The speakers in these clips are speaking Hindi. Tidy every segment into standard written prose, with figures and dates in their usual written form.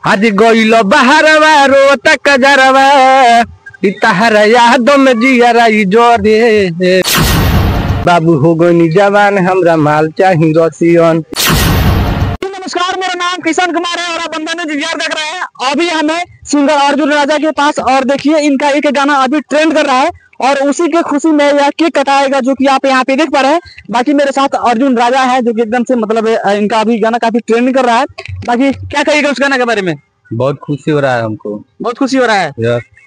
आज गइलो बहरवा रोता कजरवा इतहरा यादों में जियरा जोरे बाबू हो गई जवान हमरा माल चाही रसियन। नमस्कार, मेरा नाम किशन कुमार है और आप बंधन इंजीनियर देख रहे हैं। अभी हमें सिंगर अर्जुन राजा के पास और देखिए इनका एक गाना अभी ट्रेंड कर रहा है और उसी के खुशी में यह केक कटाएगा जो कि आप यहाँ पे देख पा रहे हैं। बाकी मेरे साथ अर्जुन राजा है जो कि एकदम से मतलब इनका अभी गाना काफी ट्रेंड कर रहा है। बाकी क्या कहिएगा उस गाना के बारे में? बहुत खुशी हो रहा है हमको, बहुत खुशी हो रहा है।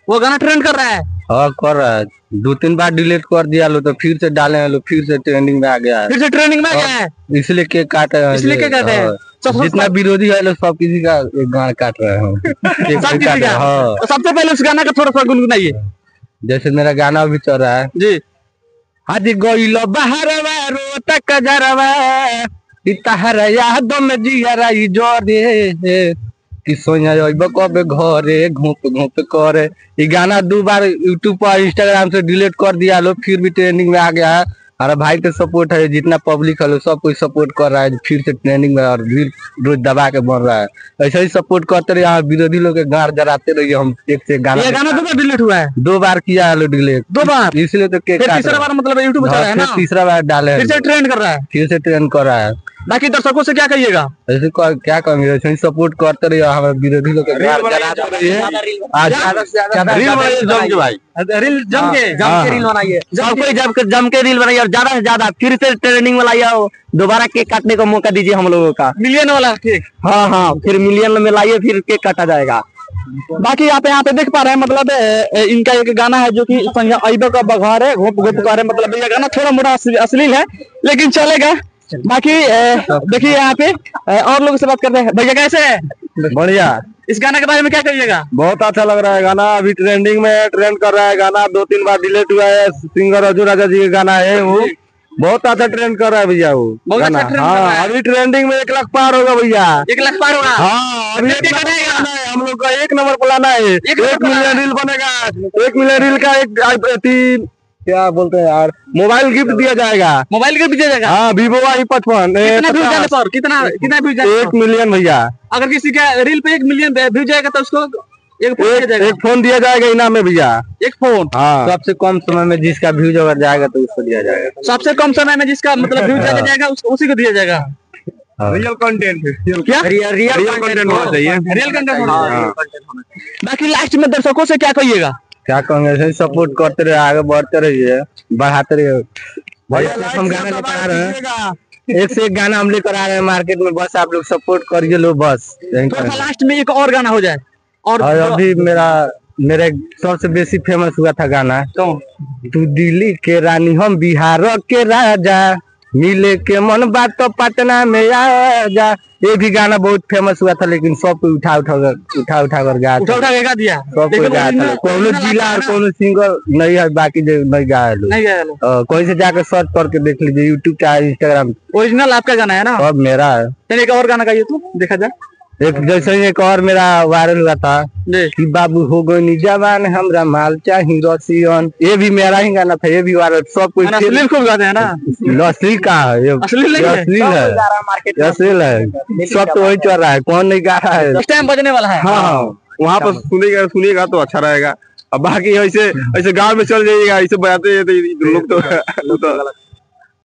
वो गाना ट्रेंड कर रहा है। हाँ कर रहा है, 2-3 बार डिलीट कर दिया लो तो फिर से डाले लो, फिर से ट्रेंडिंग में आ गया है, फिर से ट्रेंडिंग में आ गया है। इसलिए केक काटे हैं, इसलिए केक काटे हैं। जितना विरोधी है लोग सब किसी का एक गाना काट रहे हैं। सबसे पहले उस गाना का थोड़ा सा गुनगुनाइए। जैसे मेरा गाना अभी चल रहा है जी। आज गइलो बहरवा रोता कजरवा इतहरा यादों में जियरा जोरे कि सोया कबे घरे घूप घूप करे। ये गाना 2 बार यूट्यूब पर इंस्टाग्राम से डिलीट कर दिया लो, फिर भी ट्रेंडिंग में आ गया है। हमारा भाई के सपोर्ट है, जितना पब्लिक है सब कोई सपोर्ट कर रहा है, फिर से ट्रेंडिंग में और रोज दबा के बन रहा है। ऐसे ही सपोर्ट करते रहिए, यहाँ विरोधी लोग के गाड़ जराते रहिए। हम एक से गाना, ये गाना 2 बार डिलीट हुआ है। 2 बार किया है लो डिलीट, 2 बार, इसलिए तो तीसरा बार मतलब यूट्यूब चला है ना, तीसरा बार डाले, फिर से ट्रेंड कर रहा है, फिर से ट्रेंड कर रहा है। बाकी दर्शकों से क्या कहिएगा? ऐसे क्या कहेंगे, ऐसे सपोर्ट करते रहिए, हमारे विरोधी लोग रील बनाइए, जम के रील बनाइए और ज्यादा से ज्यादा फिर से ट्रेंडिंग में लाइए। दोबारा केक काटने का मौका दीजिए हम लोगों का, मिलियन वाला केक। हाँ, फिर मिलियन में लाइए, फिर केक काटा जाएगा। बाकी आप यहाँ पे देख पा रहे हैं मतलब इनका एक गाना है जो कि का बघार है, घोप घोप कर, मतलब ये गाना थोड़ा मोटा अश्लील है लेकिन चलेगा। बाकी देखिए यहाँ पे और लोगों से बात करते हैं। भैया कैसे है? बढ़िया। इस गाने के बारे में क्या कहिएगा? बहुत अच्छा लग रहा है गाना, अभी ट्रेंडिंग में ट्रेंड कर रहा है गाना, 2-3 बार डिलीट हुआ है। सिंगर अर्जुन राजा जी का गाना है, वो बहुत अच्छा ट्रेंड कर रहा है भैया वो गाना। हाँ, अभी ट्रेंडिंग में 1 लाख पार होगा भैया, 1 लाख पार होगा। हाँ, अभी हम लोग का 1 नंबर प्लान है, 1 मिलियन रील बनेगा। 1 मिलियन रील का एक क्या बोलते हैं यार, मोबाइल गिफ्ट दिया जाएगा। मोबाइल गिफ्ट दिया जाएगा? हाँ, Vivo Y55। कितना 1 मिलियन भैया। अगर किसी का रील पे 1 मिलियन व्यू जाएगा तो उसको एक फोन दिया जाएगा इनाम में भैया, 1 फोन। हाँ, सबसे कम समय में जिसका व्यूज अगर जाएगा तो उसको दिया जाएगा। सबसे कम समय में जिसका मतलब व्यूज ज्यादा जाएगा उसी को दिया जाएगा। रियल कंटेंट, क्या रियल कंटेंट होना चाहिए, रियल कंटेंट होना चाहिए। बाकी लास्ट में दर्शकों से क्या कहिएगा? क्या कहेंगे, ऐसे सपोर्ट करते रहे, आगे बढ़ते रहिए, बढ़ाते रहिए। हम गाना लेकर आ रहे हैं, एक से एक गाना हम लेकर आ रहे हैं मार्केट में, बस आप लोग सपोर्ट करिए लो बस। लास्ट में एक और गाना हो जाए। और अभी मेरे सबसे बेसी फेमस हुआ था गाना तो तू दिल्ली के रानी हम बिहार के राजा, मिले के मन बात तो पटना में आ जा। ये भी गाना बहुत फेमस हुआ था, लेकिन सब को उठा कर गा दिया, सबको गाया था। कोनो जिला और कोनो सिंगर नहीं है बाकी जो नहीं गाया लोग, कोई से जाकर सर्च करके देख लीजिए, यूट्यूब चाहे इंस्टाग्राम। ओरिजिनल आपका गाना है ना? अब मेरा है। एक और गाना गाइए तो देखा जाए। एक जैसे एक और मेरा वायरल हुआ था कि बाबू हो गई जवान हमरा माल चाही रसियन, ये भी मेरा ही गाना था, ये भी वायरल। सब कोई अश्लील खूब गाते हैं ना? असली का है, अश्लील है, सब तो वही चल रहा है, कौन नहीं गा रहा है। इस टाइम बजने वाला है। हाँ, वहाँ पर सुनिएगा तो अच्छा रहेगा। अब बाकी ऐसे गाँव में चल जाइएगा, ऐसे बजाते लोग तो